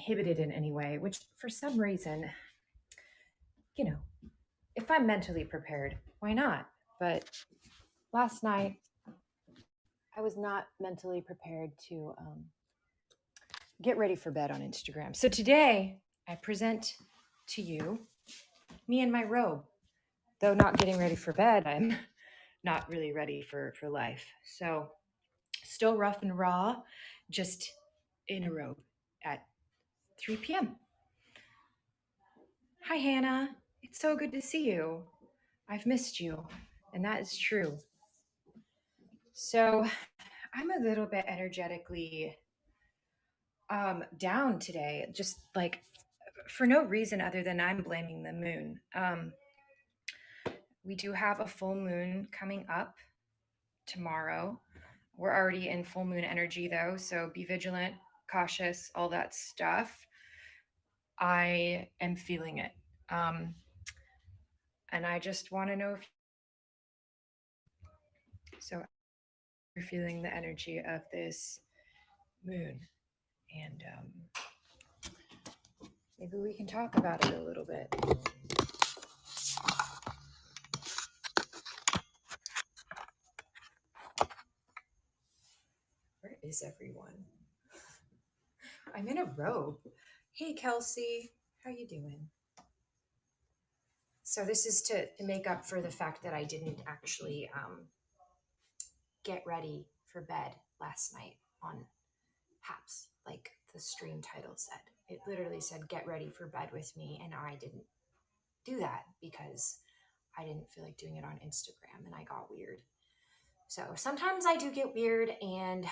inhibited in any way, which for some reason, you know, if I'm mentally prepared, why not? But last night, I was not mentally prepared to get ready for bed on Instagram. So today, I present to you me in my robe. Though not getting ready for bed, I'm not really ready for life. So still rough and raw, just in a robe at 3 p.m. Hi, Hannah. It's so good to see you. I've missed you, and that is true. So I'm a little bit energetically down today, just like for no reason other than I'm blaming the moon. We do have a full moon coming up tomorrow. We're already in full moon energy though, so be vigilant, cautious, all that stuff. I am feeling it. And I just want to know if so you're feeling the energy of this moon. And maybe we can talk about it a little bit. Where is everyone? I'm in a robe. Hey, Kelsey, how you doing? So this is to make up for the fact that I didn't actually get ready for bed last night on Haps, like the stream title said. It literally said, get ready for bed with me. And I didn't do that because I didn't feel like doing it on Instagram and I got weird. So sometimes I do get weird, and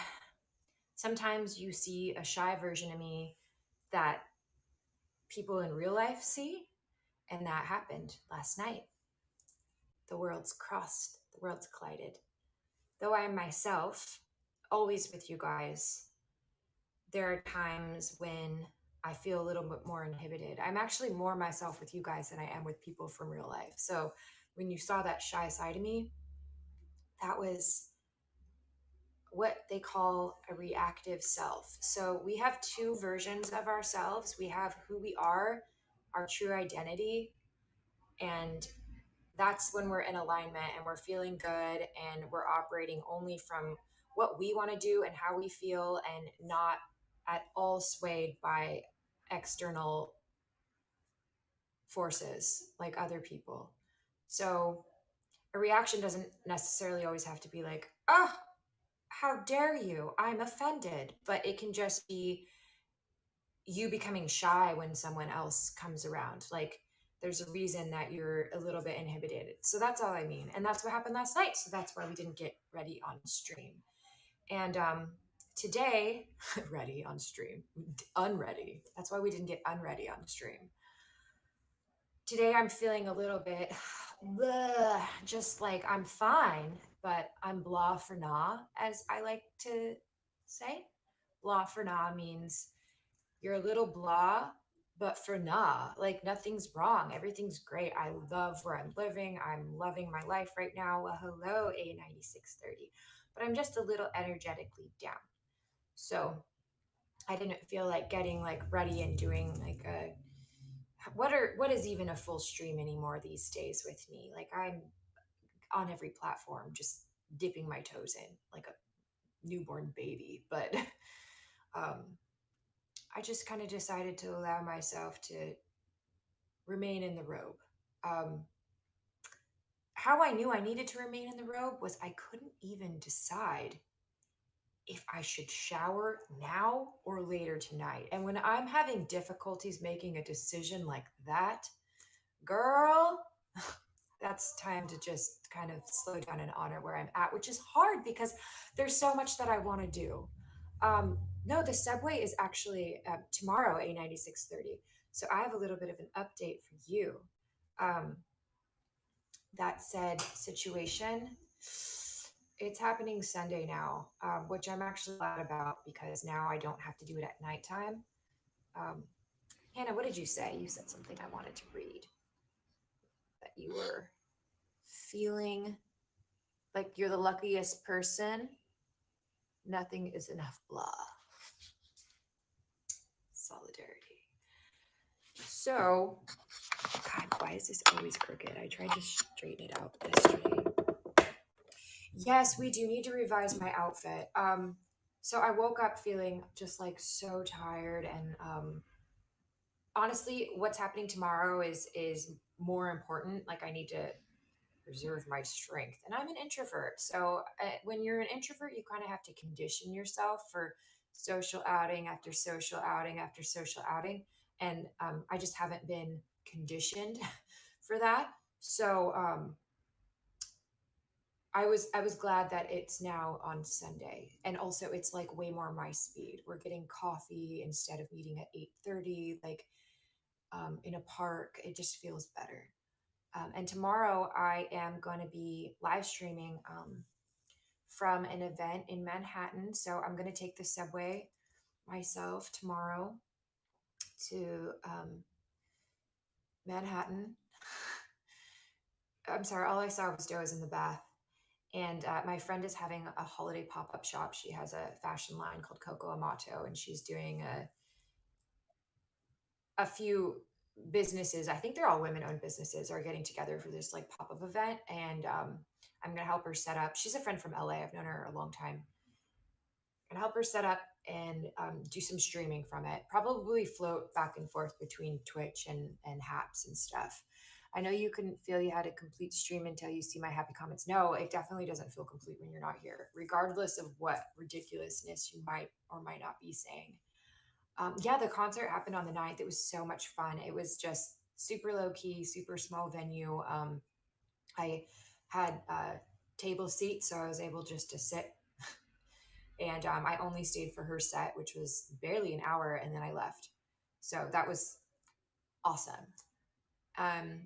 sometimes you see a shy version of me that people in real life see. And that happened last night. The worlds crossed, the worlds collided. Though I am myself, always with you guys, there are times when I feel a little bit more inhibited. I'm actually more myself with you guys than I am with people from real life. So when you saw that shy side of me, that was what they call a reactive self. So we have two versions of ourselves. We have who we are, our true identity, and that's when we're in alignment and we're feeling good and we're operating only from what we want to do and how we feel, and not at all swayed by external forces like other people. So a reaction doesn't necessarily always have to be like, oh, how dare you? I'm offended. But it can just be you becoming shy when someone else comes around. Like there's a reason that you're a little bit inhibited. So that's all I mean. And that's what happened last night. So that's why we didn't get ready on stream. And today, ready on stream, unready. That's why we didn't get unready on stream. Today I'm feeling a little bit bleh, just like I'm fine, but I'm blah for nah, as I like to say. Blah for nah means you're a little blah, but for nah, like nothing's wrong. Everything's great. I love where I'm living. I'm loving my life right now. Well, hello, A9630. But I'm just a little energetically down. So I didn't feel like getting like ready and doing like a what is even a full stream anymore these days with me? Like I'm on every platform just dipping my toes in like a newborn baby. But um I just kind of decided to allow myself to remain in the robe. Um, how I knew I needed to remain in the robe was I couldn't even decide if I should shower now or later tonight. And when I'm having difficulties making a decision like that, girl, that's time to just kind of slow down and honor where I'm at, which is hard because there's so much that I want to do. No, the subway is actually tomorrow, A9630. So I have a little bit of an update for you. Um, that said situation, it's happening Sunday now, which I'm actually glad about because now I don't have to do it at nighttime. Um, Hannah, what did you say? You said something I wanted to read, that you were feeling like you're the luckiest person. Nothing is enough, blah. Solidarity. So, God, why is this always crooked? I tried to straighten it out yesterday. Yes, we do need to revise my outfit. So I woke up feeling just like so tired, and honestly, what's happening tomorrow is more important. Like I need to preserve my strength, and I'm an introvert. So when you're an introvert, you kind of have to condition yourself for social outing after social outing after social outing, and I just haven't been conditioned for that. So I was glad that it's now on Sunday, and also it's like way more my speed. We're getting coffee instead of meeting at 8:30, like in a park. It just feels better. And tomorrow I am going to be live streaming from an event in Manhattan. So I'm going to take the subway myself tomorrow to Manhattan. I'm sorry, all I saw was Joe was in the bath. And my friend is having a holiday pop up shop. She has a fashion line called Coco Amato, and she's doing a few businesses. I think they're all women owned businesses are getting together for this like pop up event. And I'm going to help her set up. She's a friend from LA. I've known her a long time. And help her set up and do some streaming from it. Probably float back and forth between Twitch and Haps and stuff. I know you couldn't feel you had a complete stream until you see my happy comments. No, it definitely doesn't feel complete when you're not here, regardless of what ridiculousness you might or might not be saying. Yeah, the concert happened on the 9th. It was so much fun. It was just super low key, super small venue. I had table seats, so I was able just to sit. And I only stayed for her set, which was barely an hour, and then I left. So that was awesome. Um,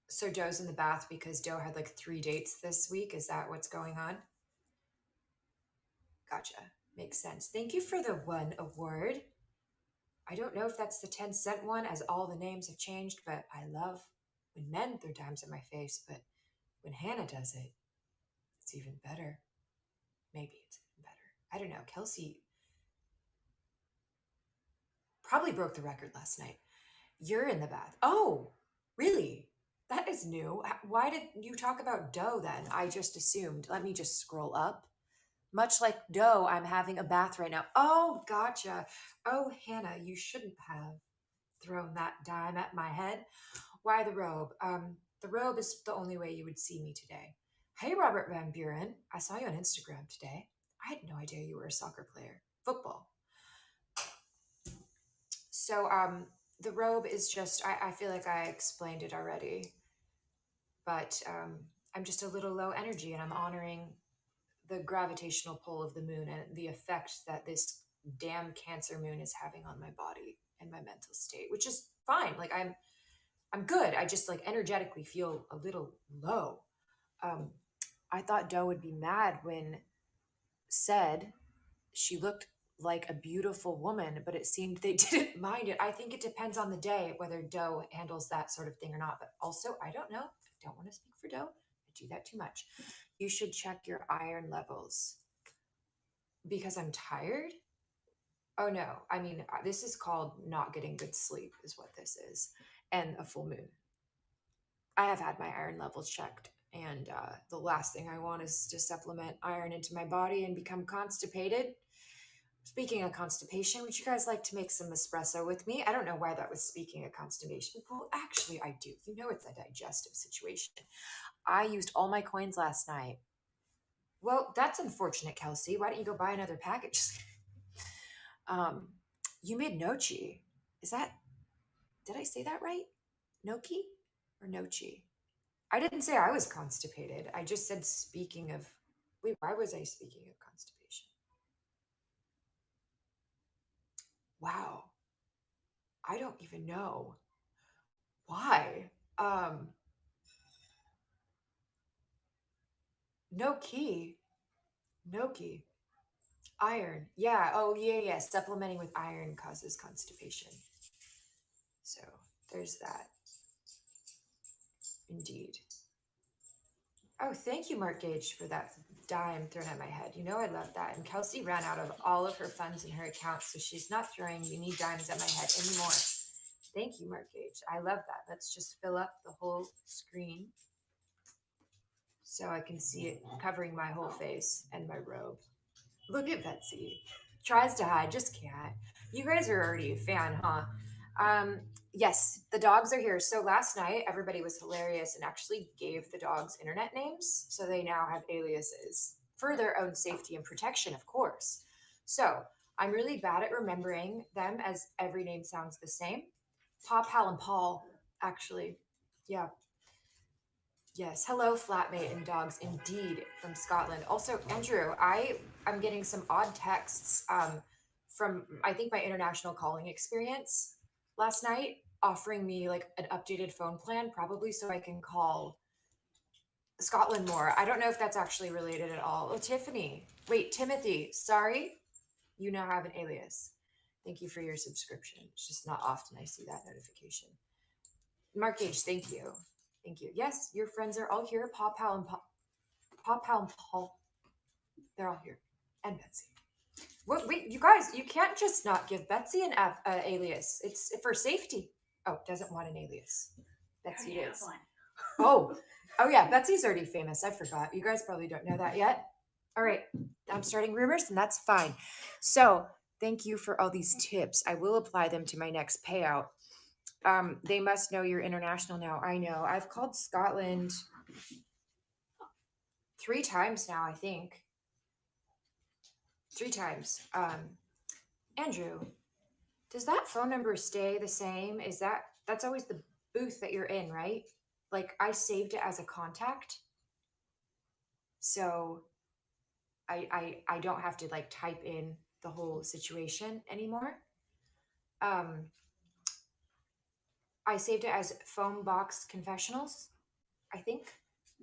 so Joe's in the bath because Joe had like 3 dates this week. Is that what's going on? Gotcha. Makes sense. Thank you for the one award. I don't know if that's the 10-cent one, as all the names have changed, but I love when men throw dimes in my face. But when Hannah does it, it's even better. Maybe it's even better. I don't know. Kelsey probably broke the record last night. You're in the bath. Oh, really? That is new. Why did you talk about dough then? I just assumed. Let me just scroll up. Much like dough, I'm having a bath right now. Oh, gotcha. Oh, Hannah, you shouldn't have thrown that dime at my head. Why the robe? The robe is the only way you would see me today. Hey, Robert Van Buren. I saw you on Instagram today. I had no idea you were a soccer player. Football. So, the robe is just, I feel like I explained it already, but I'm just a little low energy, and I'm honoring the gravitational pull of the moon and the effect that this damn Cancer moon is having on my body and my mental state, which is fine. Like I'm good. I just like energetically feel a little low. Um, I thought Doe would be mad when said she looked like a beautiful woman, but it seemed they didn't mind it. I think it depends on the day whether Doe handles that sort of thing or not. But also, I don't know. I don't want to speak for Doe. I do that too much. You should check your iron levels because I'm tired. Oh no. I mean, this is called not getting good sleep, is what this is, and a full moon. I have had my iron levels checked. And the last thing I want is to supplement iron into my body and become constipated. Speaking of constipation, would you guys like to make some espresso with me? I don't know why that was speaking of constipation. Well, actually, I do. You know, it's a digestive situation. I used all my coins last night. Well, that's unfortunate, Kelsey. Why don't you go buy another package? um, you made nochi. Is that, did I say that right? Noki or nochi? I didn't say I was constipated. I just said speaking of, wait, why was I speaking of constipation? Wow. I don't even know. Why? Um, no key. No key. Iron. Yeah. Oh, yeah, yeah. Supplementing with iron causes constipation. So there's that. Indeed. Oh, thank you, Mark Gage, for that dime thrown at my head. You know, I love that. And Kelsey ran out of all of her funds in her account, so she's not throwing you need dimes at my head anymore. Thank you, Mark Gage. I love that. Let's just fill up the whole screen so I can see it covering my whole face and my robe. Look at Betsy. Tries to hide, just can't. You guys are already a fan, huh? Um, yes, the dogs are here. So last night, everybody was hilarious and actually gave the dogs internet names. So they now have aliases for their own safety and protection, of course. So I'm really bad at remembering them as every name sounds the same. Paw, Pal, and Paul, actually. Yeah. Yes. Hello, flatmate and dogs, indeed, from Scotland. Also, Andrew, I'm getting some odd texts from I think my international calling experience last night, offering me like an updated phone plan, probably so I can call Scotland more. I don't know if that's actually related at all. Oh, Tiffany. Wait, Timothy. Sorry, you now have an alias. Thank you for your subscription. It's just not often I see that notification. Mark H, thank you. Thank you. Yes, your friends are all here. Paw Pal and Paul. They're all here. And Betsy. What, wait, you guys, you can't just not give Betsy an alias. It's for safety. Oh, doesn't want an alias. Betsy is. Oh, oh yeah, Betsy's already famous. I forgot. You guys probably don't know that yet. All right, I'm starting rumors, and that's fine. So thank you for all these tips. I will apply them to my next payout. They must know you're international now. I know. I've called Scotland 3 times now, I think. 3 times. Andrew, does that phone number stay the same? That's always the booth that you're in, right? Like I saved it as a contact. So I don't have to like type in the whole situation anymore. Um I saved it as phone box confessionals, I think.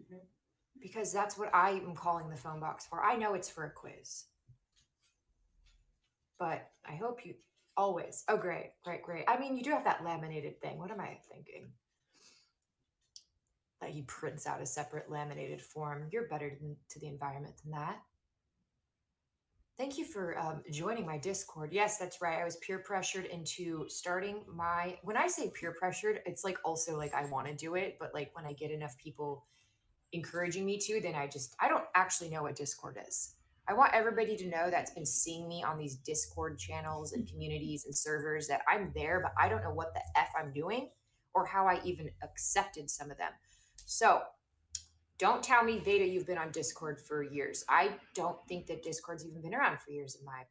Mm-hmm. Because that's what I am calling the phone box for. I know it's for a quiz. But I hope you always. Oh, great, great, great. I mean, you do have that laminated thing. What am I thinking? That he prints out a separate laminated form. You're better to the environment than that. Thank you for joining my Discord. Yes, that's right. I was peer pressured into starting my. When I say peer pressured, it's like also like I want to do it, but like when I get enough people encouraging me to, then I don't actually know what Discord is. I want everybody to know that's been seeing me on these Discord channels and communities and servers that I'm there, but I don't know what the F I'm doing or how I even accepted some of them. So don't tell me, Veda, you've been on Discord for years. I don't think that Discord's even been around for years in my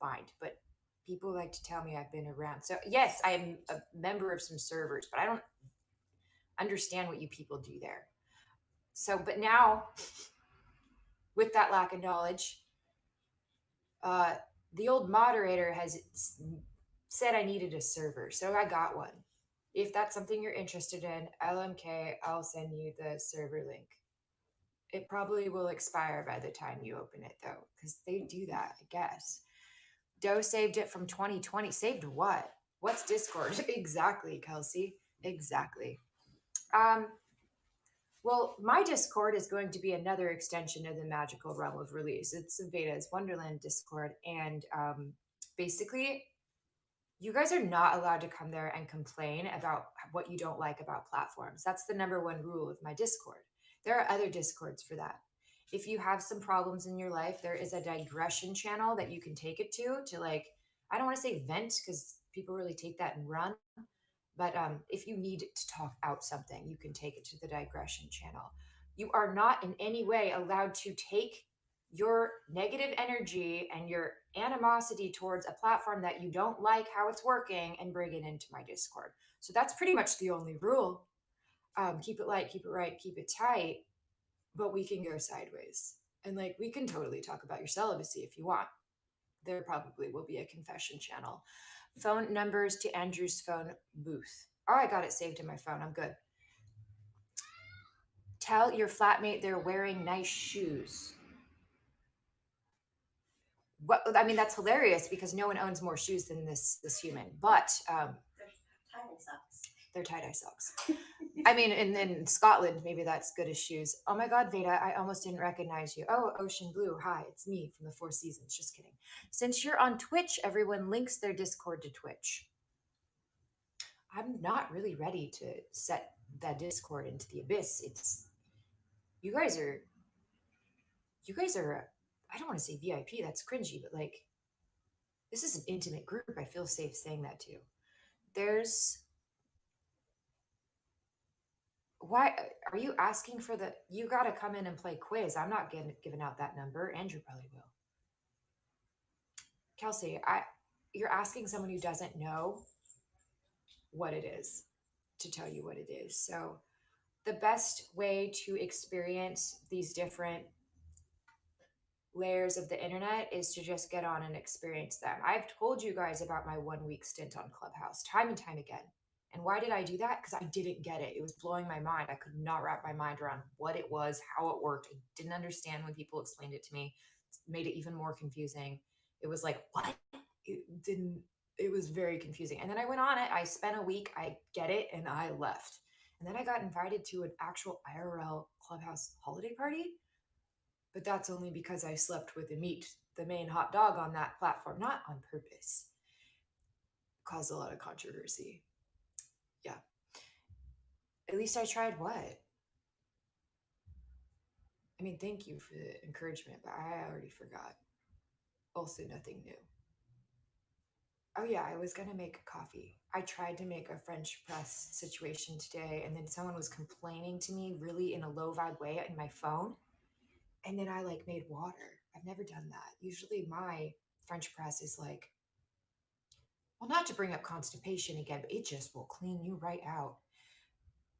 mind, but people like to tell me I've been around. So yes, I'm a member of some servers, but I don't understand what you people do there. So, but now with that lack of knowledge, the old moderator has said I needed a server, so I got one. If that's something you're interested in, LMK, I'll send you the server link. It probably will expire by the time you open it, though, because they do that, I guess. Doe saved it from 2020. Saved what? What's Discord? Exactly, Kelsey. Exactly. Well, my Discord is going to be another extension of the magical realm of release. It's Veda's Wonderland Discord. And basically, you guys are not allowed to come there and complain about what you don't like about platforms. That's the number one rule of my Discord. There are other Discords for that. If you have some problems in your life, there is a digression channel that you can take it to like, I don't want to say vent because people really take that and run. But if you need to talk out something, you can take it to the digression channel. You are not in any way allowed to take your negative energy and your animosity towards a platform that you don't like how it's working and bring it into my Discord. So that's pretty much the only rule. Keep it light, keep it right, keep it tight, but we can go sideways. And like, we can totally talk about your celibacy if you want. There probably will be a confession channel. Phone numbers to Andrew's phone booth. Oh, I got it saved in my phone. I'm good. Tell your flatmate they're wearing nice shoes. What? I mean, that's hilarious because no one owns more shoes than this human. But They're tie-dye socks. I mean, in Scotland, maybe that's good as shoes. Oh my God, Veda, I almost didn't recognize you. Oh, Ocean Blue. Hi, it's me from the Four Seasons. Just kidding. Since you're on Twitch, everyone links their Discord to Twitch. I'm not really ready to set that Discord into the abyss. It's you guys are I don't want to say VIP, that's cringy, but like this is an intimate group. I feel safe saying that too. There's why are you asking for the you got to come in and play quiz. I'm not giving out that number. Andrew probably will. Kelsey, you're asking someone who doesn't know what it is to tell you what it is. So the best way to experience these different layers of the internet is to just get on and experience them. I've told you guys about my 1 week stint on Clubhouse time and time again. And why did I do that? Because I didn't get it. It was blowing my mind. I could not wrap my mind around what it was, how it worked. I didn't understand when people explained it to me. It made it even more confusing. It was like, what? It didn't, it was very confusing. And then I went on it. I spent a week. I get it. And I left. And then I got invited to an actual IRL Clubhouse holiday party, but that's only because I slept with the main hot dog on that platform, not on purpose. Caused a lot of controversy. Yeah. At least I tried what? I mean, thank you for the encouragement, but I already forgot. Also, nothing new. Oh, yeah, I was going to make coffee. I tried to make a French press situation today, and then someone was complaining to me really in a low vibe way in my phone. And then I like made water. I've never done that. Usually my French press is like, well, not to bring up constipation again, but it just will clean you right out.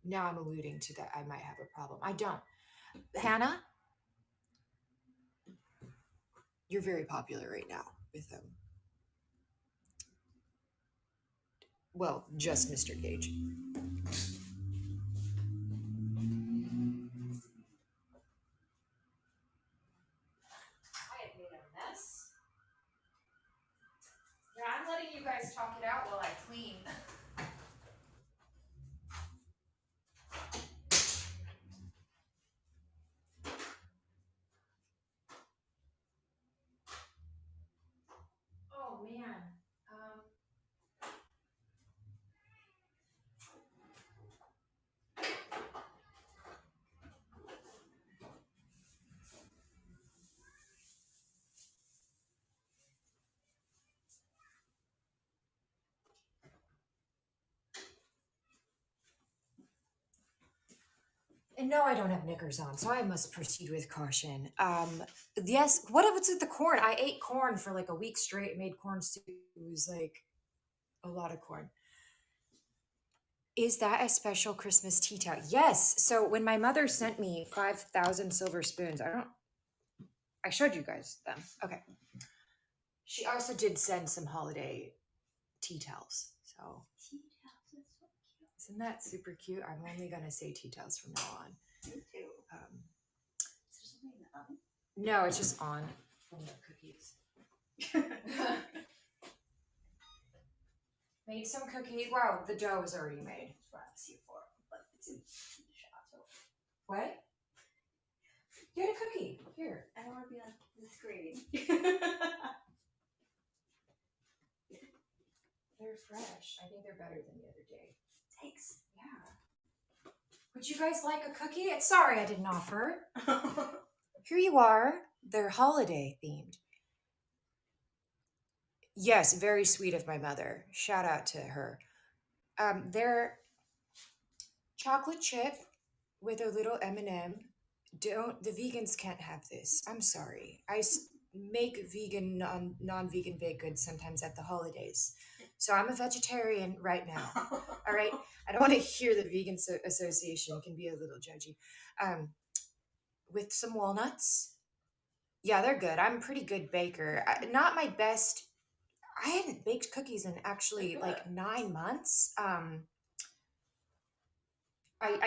Now I'm alluding to that I might have a problem. I don't. Hannah, you're very popular right now with well, just Mr. Cage. I have made a mess. Yeah, I'm letting you guys talk it out while I clean. Oh man. And no, I don't have knickers on, so I must proceed with caution. Yes, what was with the corn? I ate corn for like a week straight, made corn soup. It was like a lot of corn. Is that a special Christmas tea towel? Yes. So when my mother sent me 5,000 silver spoons, I showed you guys them. Okay. She also did send some holiday tea towels. So Tea towels, that's so cute. isn't that super cute? I'm only gonna say tea towels from now on. Me too. Is there something in the oven? No, it's just on from the cookies. Made some cookies. Wow, the dough is already made. That's what I see it for, but it's in the shot, so. What? Get a cookie. Here. I don't want to be on the screen. They're fresh. I think they're better than the other day. Thanks. Yeah. Would you guys like a cookie? Sorry I didn't offer. Here you are. They're holiday themed. Yes, very sweet of my mother. Shout out to her. They're chocolate chip with a little M&M. Don't the vegans can't have this. I'm sorry. Make vegan non-vegan baked goods sometimes at the holidays. So I'm a vegetarian right now. All right. I don't want to hear the vegan association can be a little judgy. With some walnuts. Yeah, they're good. I'm a pretty good baker. Not my best. I hadn't baked cookies in actually like 9 months. I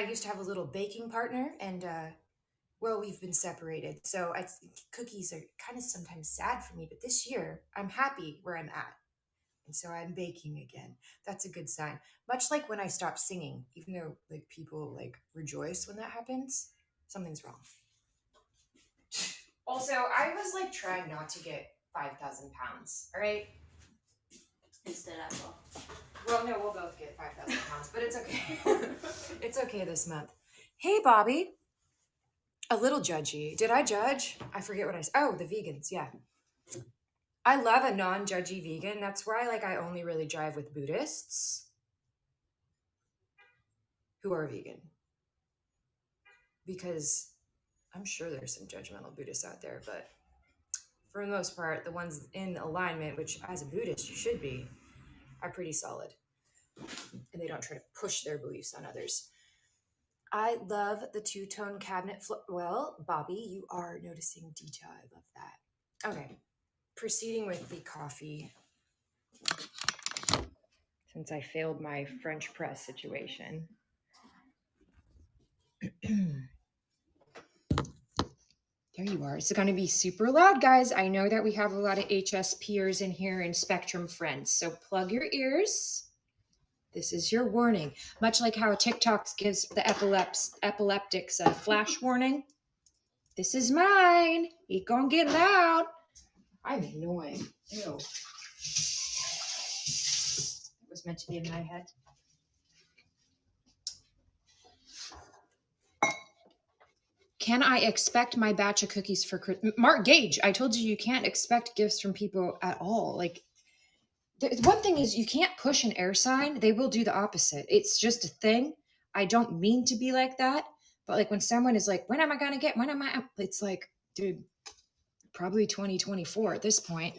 used to have a little baking partner, and well, we've been separated. So cookies are kind of sometimes sad for me, but this year I'm happy where I'm at. And so I'm baking again. That's a good sign. Much like when I stopped singing, even though like people like rejoice when that happens, something's wrong. Also, I was like trying not to get 5,000 pounds. All right. Instead, I will. Well, no, we'll both get 5,000 pounds, but it's okay. It's okay this month. Hey, Bobby. A little judgy. Did I judge? I forget what I said. Oh, the vegans. Yeah. I love a non-judgy vegan. That's why I only really drive with Buddhists who are vegan. Because I'm sure there's some judgmental Buddhists out there, but for the most part, the ones in alignment, which as a Buddhist you should be, are pretty solid. And they don't try to push their beliefs on others. I love the two-tone cabinet floor. Well, Bobby, you are noticing detail. I love that. Okay. Proceeding with the coffee. Since I failed my French press situation. There you are. It's going to be super loud, guys. I know that we have a lot of HSPers in here and Spectrum friends. So plug your ears. This is your warning. Much like how TikTok gives the epileptics a flash warning. This is mine. It gonna get loud. I'm annoying. Ew. It was meant to be in my head. Can I expect my batch of cookies for Christmas? Mark Gage, I told you can't expect gifts from people at all. Like, one thing is you can't push an air sign. They will do the opposite. It's just a thing. I don't mean to be like that. But like when someone is like, when am I going to get, when am I? It's like, dude, probably 2024 at this point.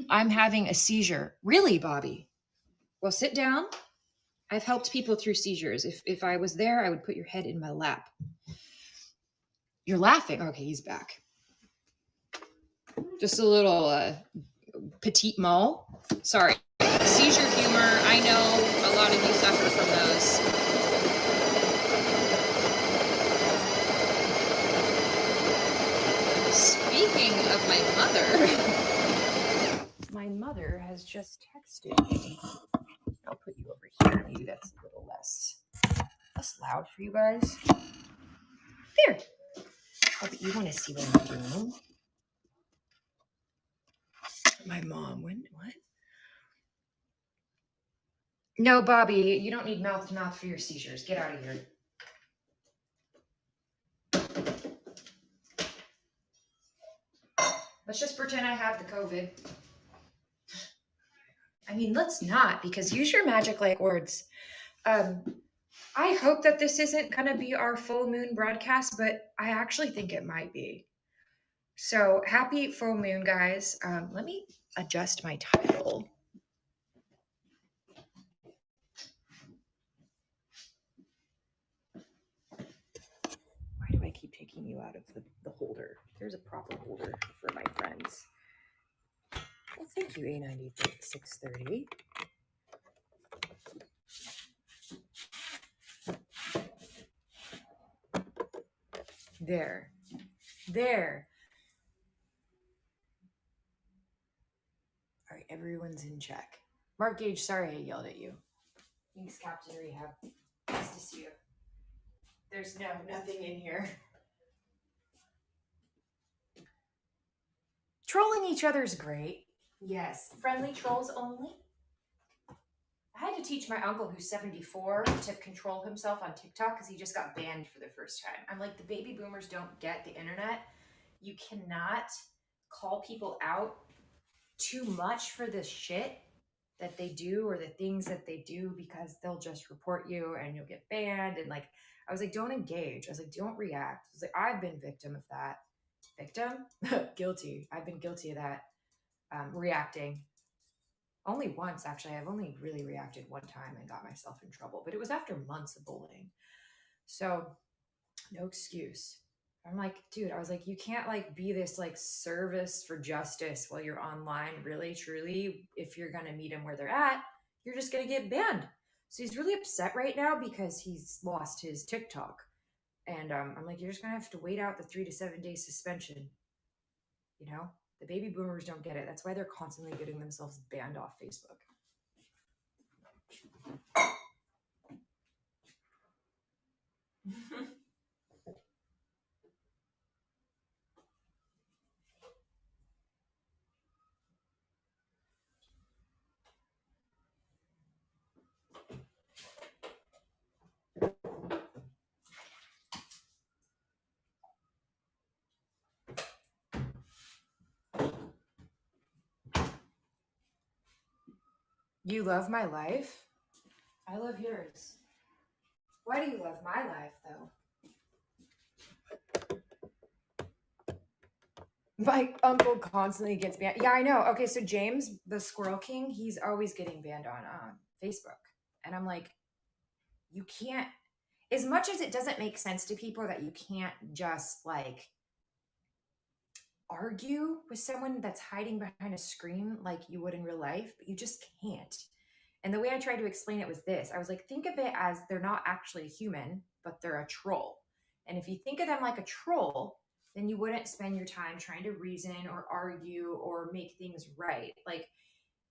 I'm having a seizure. Really, Bobby? Well, sit down. I've helped people through seizures. If I was there, I would put your head in my lap. You're laughing. Okay, he's back. Just a little petite mal. Sorry. Seizure humor. I know a lot of you suffer from those. Speaking of my mother has just texted me. I'll put you over here. Maybe that's a little less loud for you guys. There. Oh, but you want to see what I'm doing? My mom. What? No, Bobby, you don't need mouth to mouth for your seizures. Get out of here. Let's just pretend I have the COVID. I mean, let's not, because use your magic like words. I hope that this isn't going to be our full moon broadcast, but I actually think it might be. So happy full moon, guys. Let me adjust my title. Why do I keep taking you out of the holder? There's a proper holder for my friends. Well, thank you, A9630. There. All right, everyone's in check. Mark Gage, sorry I yelled at you. Thanks, Captain Rehab. Nice to see you. There's nothing in here. Trolling each other's great. Yes, friendly trolls only. I had to teach my uncle, who's 74, to control himself on TikTok because he just got banned for the first time. I'm like, the baby boomers don't get the internet. You cannot call people out too much for this shit that they do or the things that they do, because they'll just report you and you'll get banned. And like, I was like, don't engage. I was like, don't react. I was like, I've been victim of that. Victim? Guilty. I've been guilty of that. Reacting. Only once, actually. I've only really reacted one time and got myself in trouble, but it was after months of bullying. So no excuse. I'm like, dude, I was like, you can't like be this like service for justice while you're online. Really, truly, if you're going to meet them where they're at, you're just going to get banned. So he's really upset right now because he's lost his TikTok. And I'm like, you're just going to have to wait out the 3 to 7 day suspension. You know, the baby boomers don't get it. That's why they're constantly getting themselves banned off Facebook. You love my life? I love yours. Why do you love my life, though? My uncle constantly gets banned. Yeah, I know. Okay, so James, the Squirrel King, he's always getting banned on Facebook. And I'm like, you can't, as much as it doesn't make sense to people that you can't just like argue with someone that's hiding behind a screen like you would in real life, but you just can't. And the way I tried to explain it was this. I was like, think of it as they're not actually human, but they're a troll. And if you think of them like a troll, then you wouldn't spend your time trying to reason or argue or make things right. Like,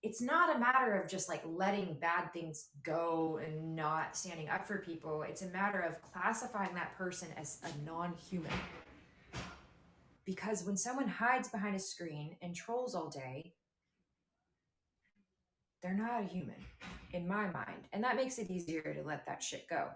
it's not a matter of just like letting bad things go and not standing up for people. It's a matter of classifying that person as a non human. Because when someone hides behind a screen and trolls all day, they're not a human in my mind. And that makes it easier to let that shit go.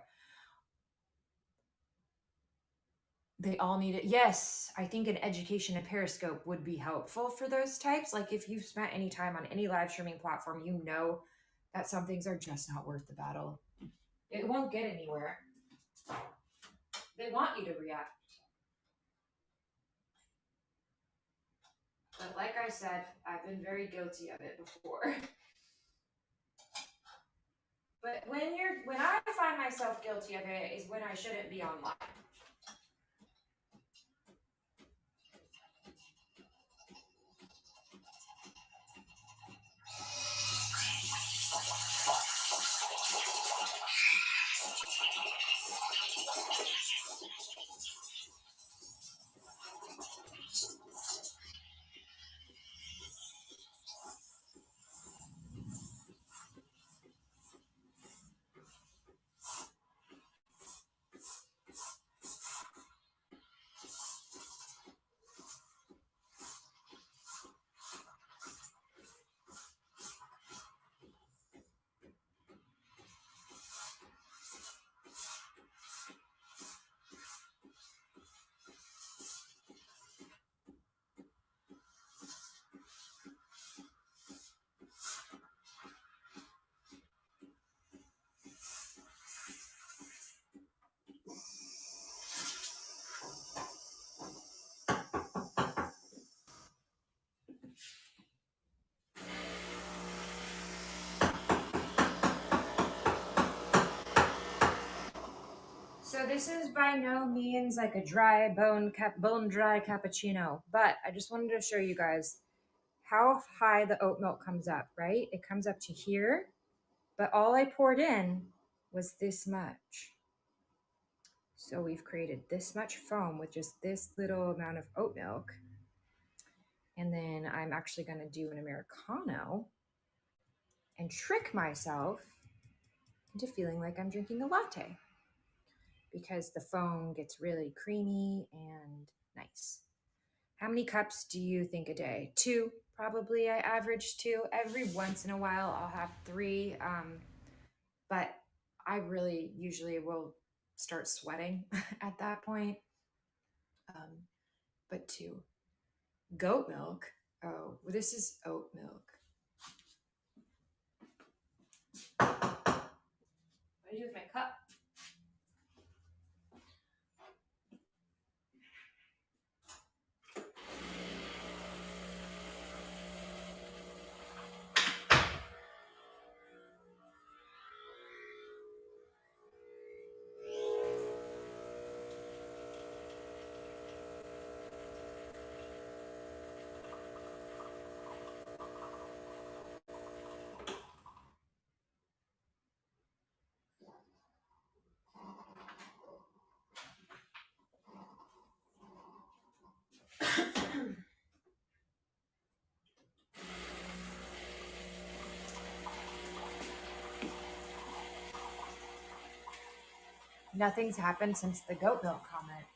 They all need it. Yes, I think an education and Periscope would be helpful for those types. Like if you've spent any time on any live streaming platform, you know that some things are just not worth the battle. It won't get anywhere. They want you to react. But like I said, I've been very guilty of it before. But when I find myself guilty of it is when I shouldn't be online. So this is by no means like a dry bone dry cappuccino, but I just wanted to show you guys how high the oat milk comes up, right? It comes up to here, but all I poured in was this much. So we've created this much foam with just this little amount of oat milk. And then I'm actually going to do an Americano and trick myself into feeling like I'm drinking a latte because the foam gets really creamy and nice. How many cups do you think a day? 2, probably. I average 2. Every once in a while, I'll have 3. But I really usually will start sweating at that point. But 2. Goat milk. Oh, well, this is oat milk. What do I do with my cup? Nothing's happened since the goat milk comment.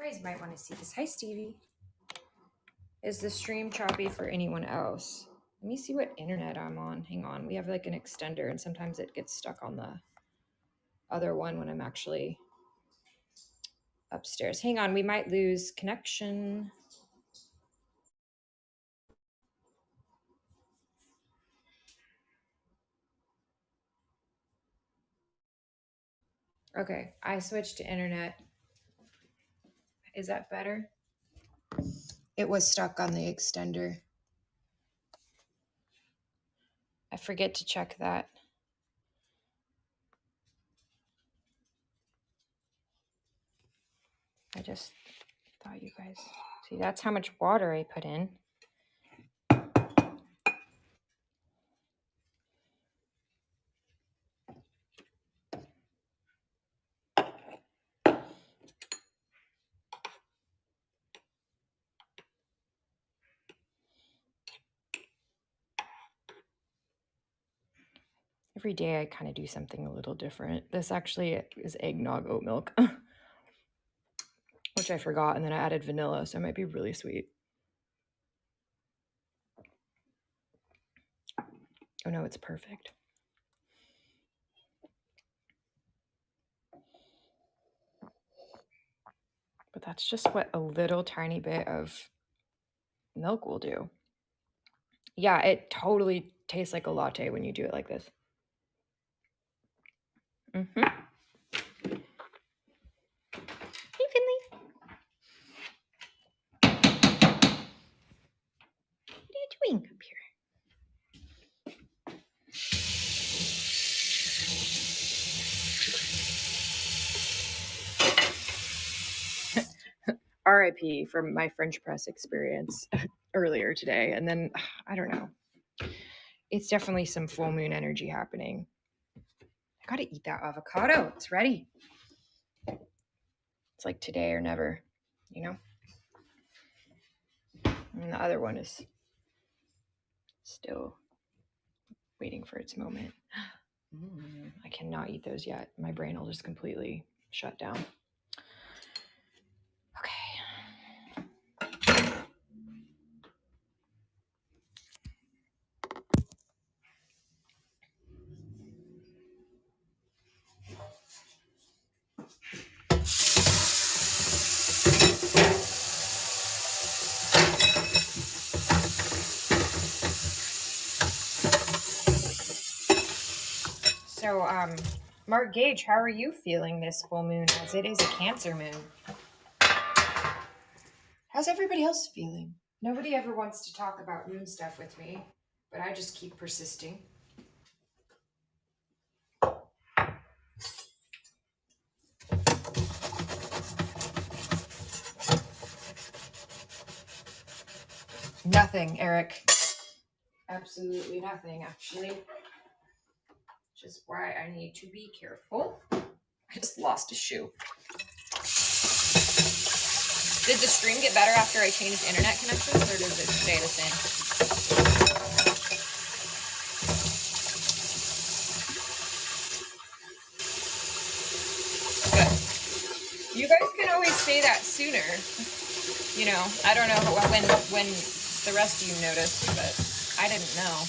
guys might want to see this. Hi, Stevie. Is the stream choppy for anyone else? Let me see what internet I'm on. Hang on. We have like an extender, and sometimes it gets stuck on the other one when I'm actually upstairs. Hang on. We might lose connection. Okay. I switched to internet. Is that better? It was stuck on the extender. I forget to check that. I just thought you guys see, that's how much water I put in. Every day I kind of do something a little different. This actually is eggnog oat milk, which I forgot, and then I added vanilla, so it might be really sweet. Oh no, it's perfect. But that's just what a little tiny bit of milk will do. Yeah, it totally tastes like a latte when you do it like this. Mm-hmm. Hey, Finley. What are you doing up here? RIP from my French press experience earlier today. And then, I don't know. It's definitely some full moon energy happening. I gotta eat that avocado. It's ready. It's like today or never, you know? And the other one is still waiting for its moment. I cannot eat those yet. My brain will just completely shut down. Okay. So, Mark Gage, how are you feeling this full moon as it is a Cancer moon? How's everybody else feeling? Nobody ever wants to talk about moon stuff with me, but I just keep persisting. Nothing, Eric. Absolutely nothing, actually. Which is why I need to be careful. I just lost a shoe. Did the stream get better after I changed internet connections, or does it stay the same? Good. You guys can always say that sooner. You know, I don't know when the rest of you noticed, but I didn't know.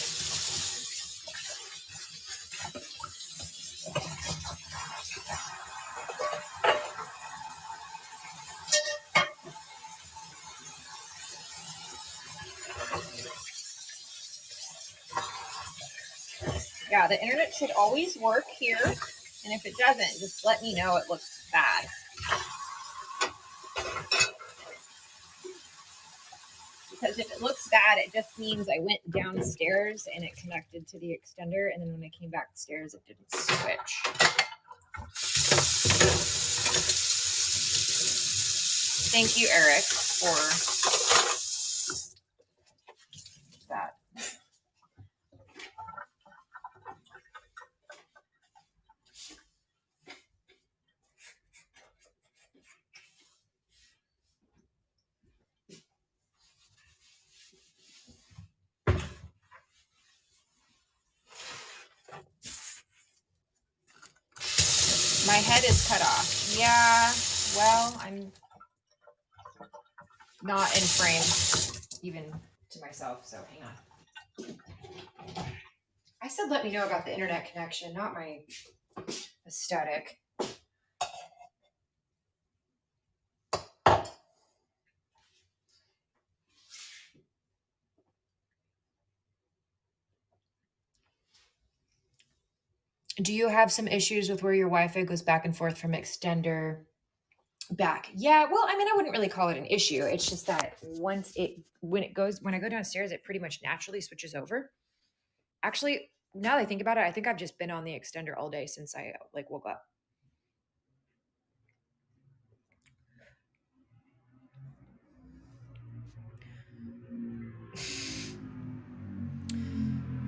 Yeah, the internet should always work here, and if it doesn't, just let me know it looks bad. Because if it looks bad, it just means I went downstairs and it connected to the extender, and then when I came back upstairs, it didn't switch. Thank you, Eric, for that. My head is cut off. Yeah, well, I'm not in frame, even to myself. So hang on. I said let me know about the internet connection, not my aesthetic. Do you have some issues with where your Wi-Fi goes back and forth from extender back? Yeah, well, I mean, I wouldn't really call it an issue. It's just that when I go downstairs, it pretty much naturally switches over. Actually, now that I think about it, I think I've just been on the extender all day since I like woke up.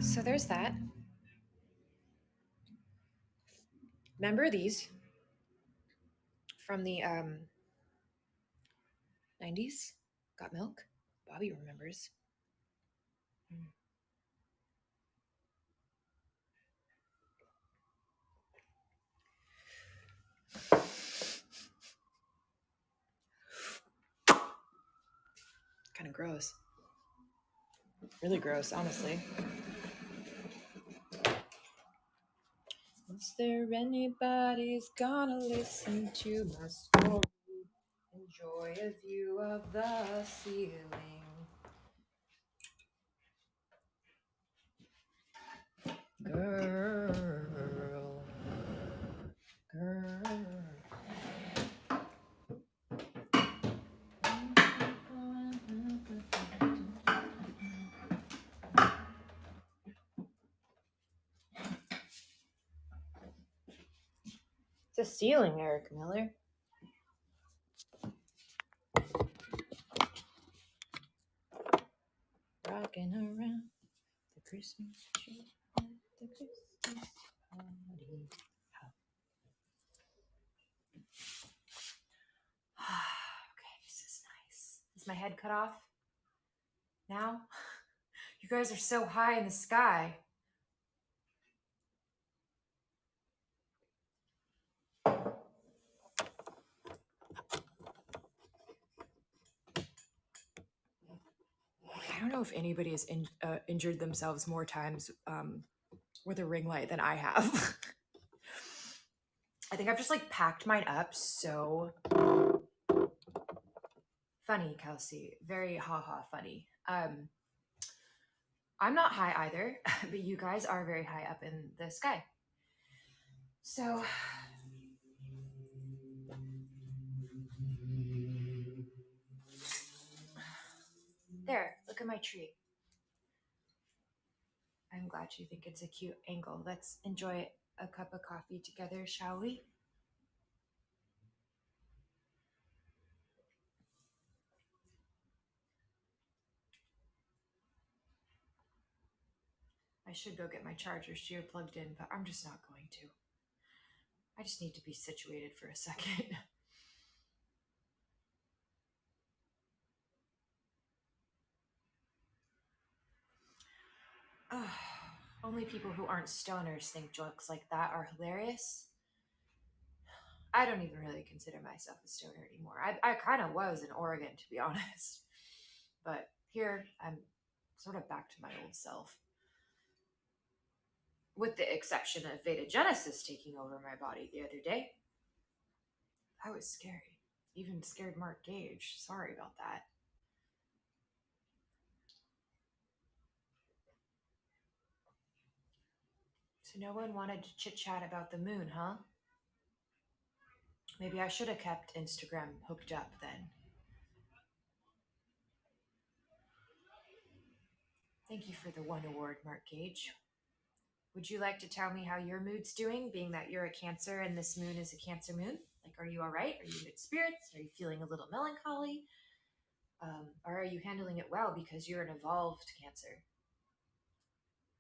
So there's that. Remember these from the 90s? Got milk? Bobby remembers. Kind of gross. Really gross, honestly. Is there anybody's gonna listen to my story? Enjoy a view of the ceiling. Girl. It's a ceiling, Eric Miller. Rocking around the Christmas tree at the Christmas party. Okay, this is nice. Is my head cut off now? You guys are so high in the sky. I don't know if anybody has injured themselves more times with a ring light than I have. I think I've just like packed mine up so funny, Kelsey. Very ha funny. I'm not high either, but you guys are very high up in the sky. So there, look at my tree. I'm glad you think it's a cute angle. Let's enjoy a cup of coffee together, shall we? I should go get my charger here plugged in, but I'm just not going to. I just need to be situated for a second. Only people who aren't stoners think jokes like that are hilarious. I don't even really consider myself a stoner anymore. I kind of was in Oregon, to be honest. But here, I'm sort of back to my old self. With the exception of Veda Genesis taking over my body the other day. That was scary. Even scared Mark Gage. Sorry about that. So no one wanted to chit-chat about the moon, huh? Maybe I should have kept Instagram hooked up then. Thank you for the one award, Mark Gage. Would you like to tell me how your mood's doing, being that you're a Cancer and this moon is a Cancer moon? Like, are you all right? Are you in good spirits? Are you feeling a little melancholy? Or are you handling it well because you're an evolved Cancer?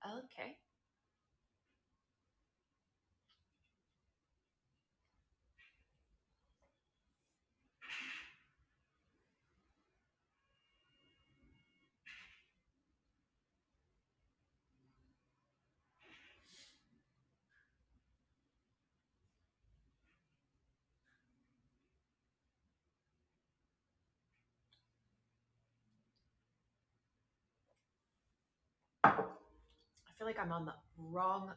Okay. feel like I'm on the wrong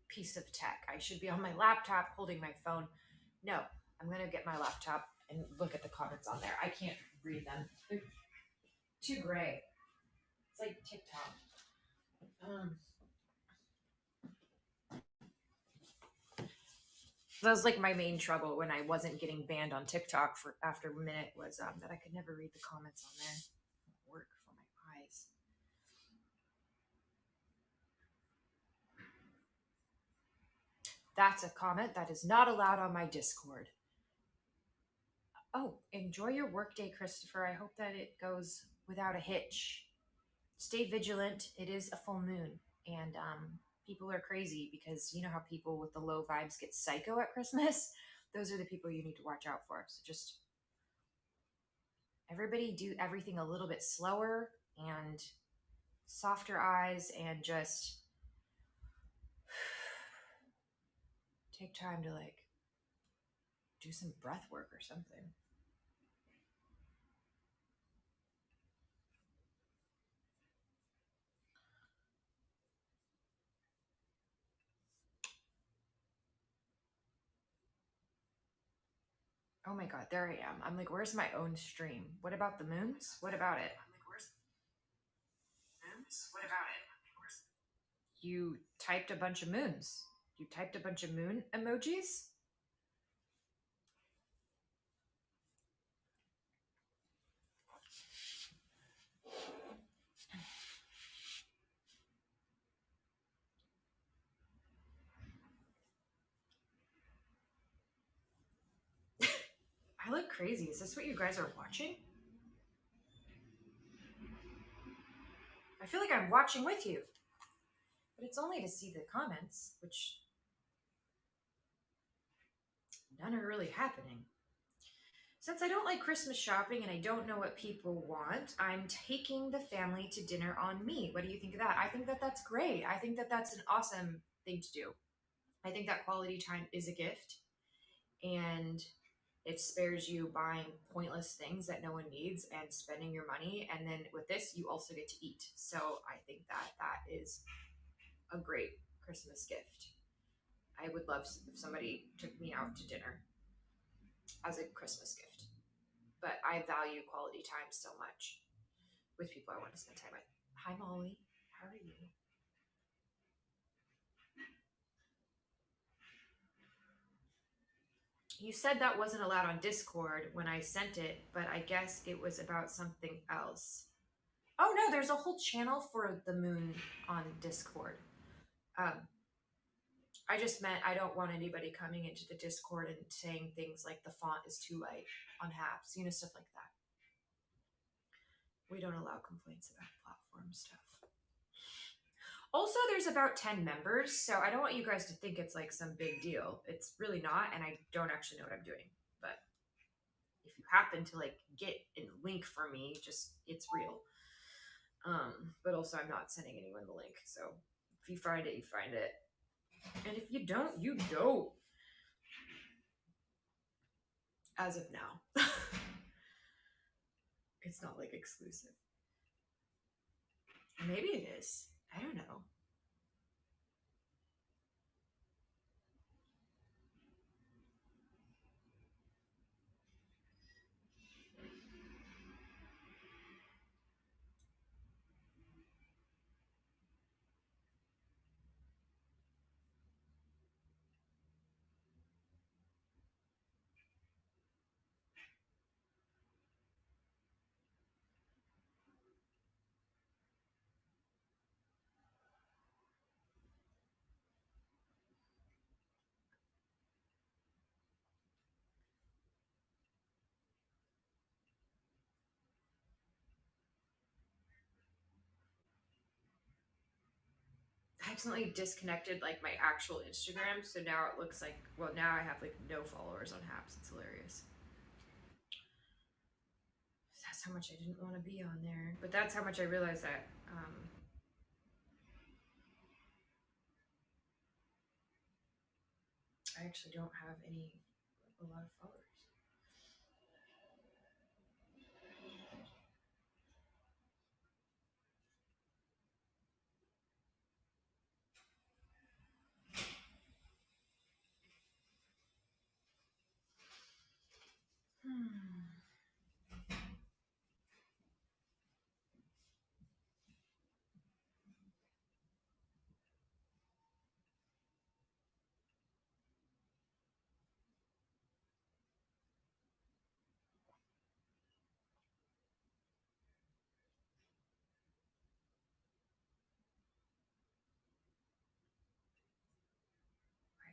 piece of tech. I should be on my laptop holding my phone. No, I'm going to get my laptop and look at the comments on there. I can't read them. They're too gray. It's like TikTok. That was like my main trouble when I wasn't getting banned on TikTok for after a minute was that I could never read the comments on there. It won't work for my eyes. That's a comment that is not allowed on my Discord. Oh, enjoy your workday, Christopher. I hope that it goes without a hitch. Stay vigilant. It is a full moon, and people are crazy because you know how people with the low vibes get psycho at Christmas. Those are the people you need to watch out for. So just everybody do everything a little bit slower and softer eyes, and just take time to like do some breath work or something. Oh my god, there I am. I'm like, where's my own stream? What about the moons? What about it? I'm like, where's moons? What about it? You typed a bunch of moons. You typed a bunch of moon emojis? I look crazy. Is this what you guys are watching? I feel like I'm watching with you. But it's only to see the comments, which none are really happening. Since I don't like Christmas shopping and I don't know what people want, I'm taking the family to dinner on me. What do you think of that? I think that that's great. I think that that's an awesome thing to do. I think that quality time is a gift, and it spares you buying pointless things that no one needs and spending your money. And then with this, you also get to eat. So I think that that is a great Christmas gift. I would love if somebody took me out to dinner as a Christmas gift. But I value quality time so much with people I want to spend time with. Hi, Molly. How are you? You said that wasn't allowed on Discord when I sent it, but I guess it was about something else. Oh no, there's a whole channel for the moon on Discord. I just meant I don't want anybody coming into the Discord and saying things like the font is too light on Haps, you know, stuff like that. We don't allow complaints about platform stuff. Also, there's about 10 members, so I don't want you guys to think it's like some big deal. It's really not, and I don't actually know what I'm doing. But if you happen to like get a link from me, just it's real. But also I'm not sending anyone the link, so if you find it, you find it. And if you don't, you don't. As of now. It's not like exclusive. Maybe it is. I don't know. I accidentally disconnected like my actual Instagram, so now it looks like, well, now I have like no followers on Haps. It's hilarious. That's how much I didn't want to be on there, but that's how much I realized that I actually don't have a lot of followers.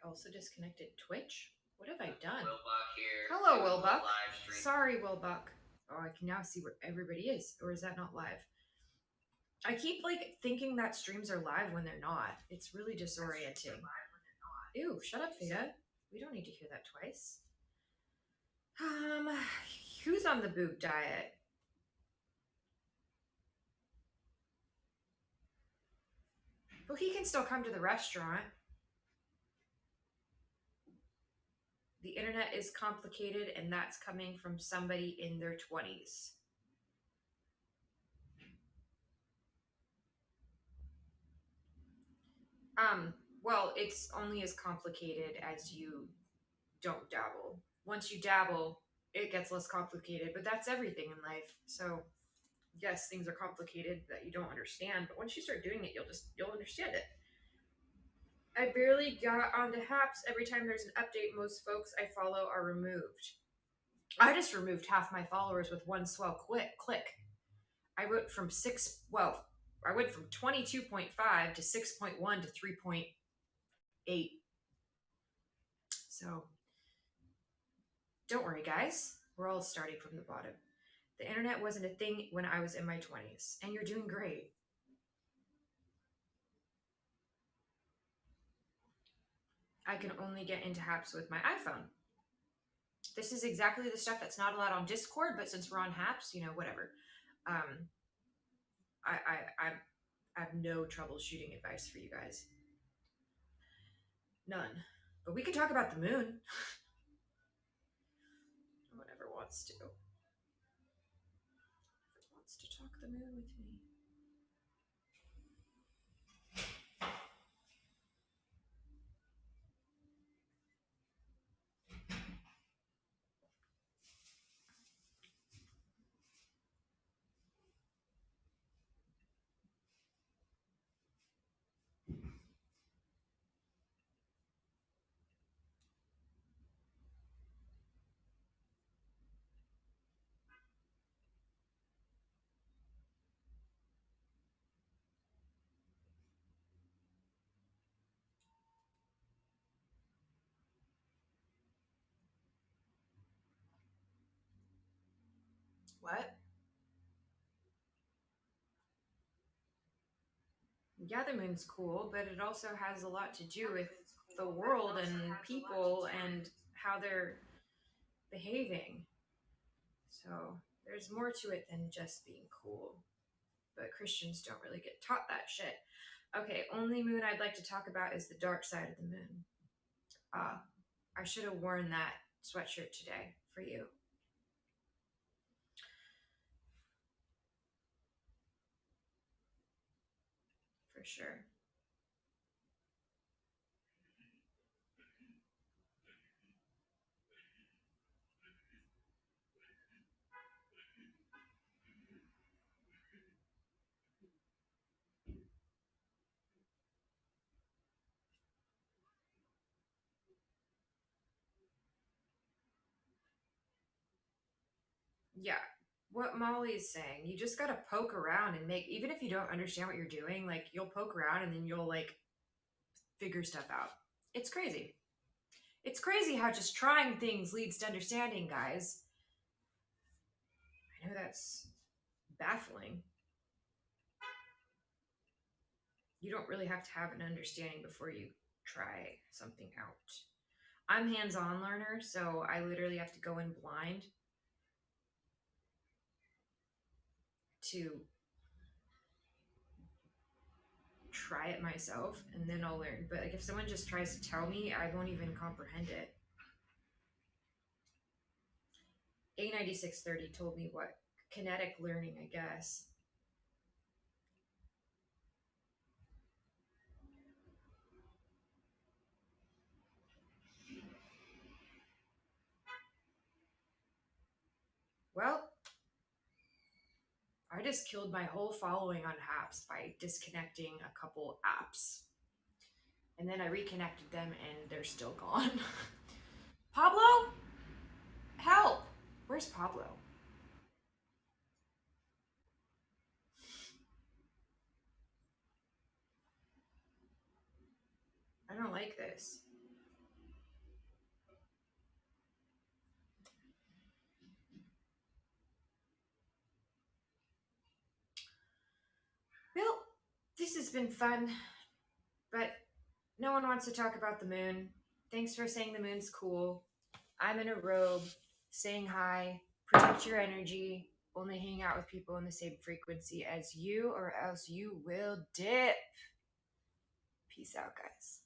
also disconnected Twitch. What have I done? Wilbuck here. Hello, doing a Wilbuck. live stream. Sorry, Wilbuck. Oh, I can now see where everybody is. Or is that not live? I keep like thinking that streams are live when they're not. It's really disorienting. Ew, shut up, Theta. We don't need to hear that twice. Who's on the boob diet? Well, he can still come to the restaurant. The internet is complicated, and that's coming from somebody in their 20s. Well, it's only as complicated as you don't dabble. Once you dabble, it gets less complicated, but that's everything in life. So, yes, things are complicated that you don't understand, but once you start doing it, you'll understand it. I barely got onto Haps. Every time there's an update, most folks I follow are removed. I just removed half my followers with one swell click. I went from 22.5 to 6.1 to 3.8. So don't worry, guys. We're all starting from the bottom. The internet wasn't a thing when I was in my 20s, and you're doing great. I can only get into Haps with my iPhone. This is exactly the stuff that's not allowed on Discord, but since we're on Haps, whatever. I have no troubleshooting advice for you guys. None. But we could talk about the moon. Whatever wants to. Wants to talk the moon with me. What? Yeah, the moon's cool, but it also has a lot to do with the world and people and how they're behaving. So there's more to it than just being cool. But Christians don't really get taught that shit. Okay, only moon I'd like to talk about is the dark side of the moon. I should have worn that sweatshirt today for you. For sure. Yeah, what Molly is saying, you just gotta poke around and make, even if you don't understand what you're doing, like you'll poke around and then you'll like figure stuff out. It's crazy. It's crazy how just trying things leads to understanding, guys. I know that's baffling. You don't really have to have an understanding before you try something out. I'm hands-on learner, so I literally have to go in blind to try it myself, and then I'll learn. But like if someone just tries to tell me, I won't even comprehend it. A9630 told me what? Kinetic learning, I guess. Well, I just killed my whole following on Haps by disconnecting a couple apps. And then I reconnected them and they're still gone. Pablo? Help! Where's Pablo? I don't like this. has been fun, but no one wants to talk about the moon. Thanks for saying the moon's cool. I'm in a robe, saying hi, protect your energy, only hang out with people in the same frequency as you, or else you will dip. Peace out, guys.